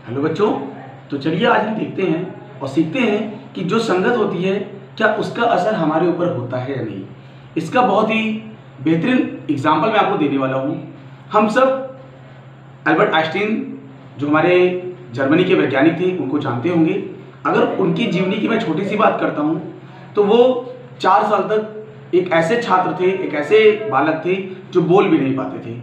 Hello बच्चों, तो चलिए आज हम देखते हैं और सीखते हैं कि जो संगत होती है क्या उसका असर हमारे ऊपर होता है या नहीं। इसका बहुत ही बेहतरीन एग्जाम्पल मैं आपको देने वाला हूँ। हम सब अल्बर्ट आइंस्टीन जो हमारे जर्मनी के वैज्ञानिक थे उनको जानते होंगे। अगर उनकी जीवनी की मैं छोटी सी बात करता हूँ तो वो 4 साल तक एक ऐसे छात्र थे, एक ऐसे बालक थे जो बोल भी नहीं पाते थे।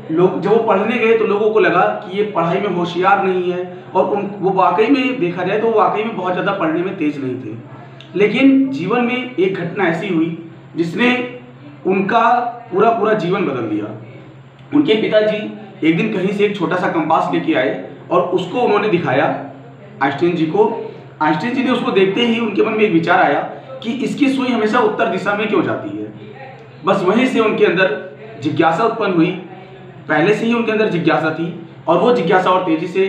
लोग जब वो पढ़ने गए तो लोगों को लगा कि ये पढ़ाई में होशियार नहीं है और वो वाकई में देखा जाए तो वो वाकई में बहुत ज़्यादा पढ़ने में तेज नहीं थे। लेकिन जीवन में एक घटना ऐसी हुई जिसने उनका पूरा जीवन बदल दिया। उनके पिताजी एक दिन कहीं से एक छोटा सा कंपास लेके आए और उसको उन्होंने दिखाया आइंस्टीन जी को। आइंस्टीन जी ने उसको देखते ही उनके मन में एक विचार आया कि इसकी सुई हमेशा उत्तर दिशा में क्यों जाती है। बस वहीं से उनके अंदर जिज्ञासा उत्पन्न हुई। पहले से ही उनके अंदर जिज्ञासा थी और वो जिज्ञासा और तेजी से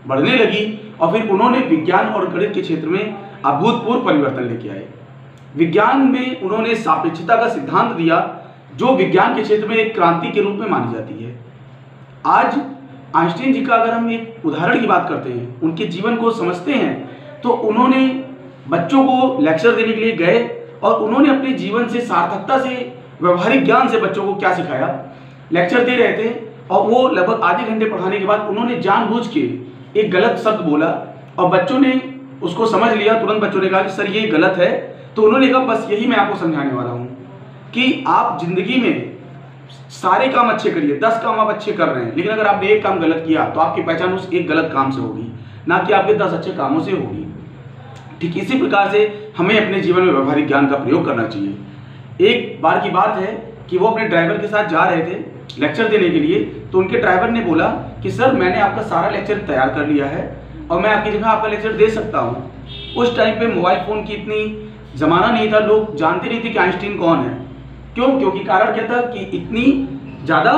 बढ़ने लगी और फिर उन्होंने विज्ञान और गणित के क्षेत्र में अभूतपूर्व परिवर्तन लेके आए। विज्ञान में उन्होंने सापेक्षता का सिद्धांत दिया जो विज्ञान के क्षेत्र में एक क्रांति के रूप में मानी जाती है। आज आइंस्टीन जी का अगर हम एक उदाहरण की बात करते हैं, उनके जीवन को समझते हैं, तो उन्होंने बच्चों को लेक्चर देने के लिए गए और उन्होंने अपने जीवन से सार्थकता से व्यवहारिक ज्ञान से बच्चों को क्या सिखाया। लेक्चर दे रहे थे और वो लगभग आधे घंटे पढ़ाने के बाद उन्होंने जानबूझ के एक गलत शब्द बोला और बच्चों ने उसको समझ लिया। तुरंत बच्चों ने कहा कि सर ये गलत है। तो उन्होंने कहा बस यही मैं आपको समझाने वाला हूँ कि आप जिंदगी में सारे काम अच्छे करिए, 10 काम आप अच्छे कर रहे हैं, लेकिन अगर आपने एक काम गलत किया तो आपकी पहचान उस एक गलत काम से होगी, ना कि आपके 10 अच्छे कामों से होगी। ठीक इसी प्रकार से हमें अपने जीवन में व्यवहारिक ज्ञान का प्रयोग करना चाहिए। एक बार की बात है कि वो अपने ड्राइवर के साथ जा रहे थे लेक्चर देने के लिए, तो उनके ड्राइवर ने बोला कि सर मैंने आपका सारा लेक्चर तैयार कर लिया है और मैं आपकी जगह आपका लेक्चर दे सकता हूँ। उस टाइम पे मोबाइल फ़ोन की इतनी ज़माना नहीं था, लोग जानते नहीं थे कि आइंस्टीन कौन है। क्यों? क्योंकि कारण क्या था कि इतनी ज़्यादा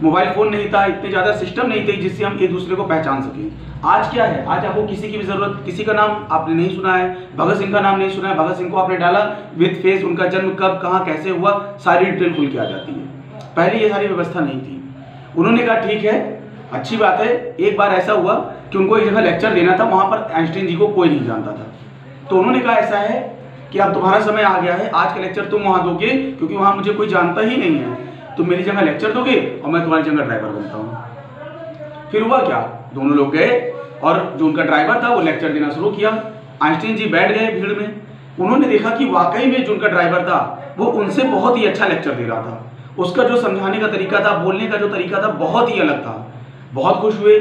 मोबाइल फ़ोन नहीं था, इतने ज़्यादा सिस्टम नहीं थे जिससे हम एक दूसरे को पहचान सकें। आज क्या है, आज आपको किसी की भी ज़रूरत, किसी का नाम आपने नहीं सुना है, भगत सिंह का नाम नहीं सुना है, भगत सिंह को आपने डाला विद फेस, उनका जन्म कब कहाँ कैसे हुआ सारी डिटेल खुल के आ जाती है। पहले ये सारी व्यवस्था नहीं थी। उन्होंने कहा ठीक है, अच्छी बात है। एक बार ऐसा हुआ कि उनको एक जगह लेक्चर देना था, वहाँ पर आइंस्टीन जी को कोई नहीं जानता था। तो उन्होंने कहा ऐसा है कि अब तुम्हारा समय आ गया है, आज का लेक्चर तुम वहाँ दोगे क्योंकि वहाँ मुझे कोई जानता ही नहीं है। तुम मेरी जगह लेक्चर दोगे और मैं तुम्हारी जगह ड्राइवर बनता हूँ। फिर हुआ क्या, दोनों लोग गए और जो उनका ड्राइवर था वो लेक्चर देना शुरू किया। आइंस्टीन जी बैठ गए भीड़ में। उन्होंने देखा कि वाकई में जो उनका ड्राइवर था वो उनसे बहुत ही अच्छा लेक्चर दे रहा था। उसका जो समझाने का तरीका था, बोलने का जो तरीका था, बहुत ही अलग था। बहुत खुश हुए।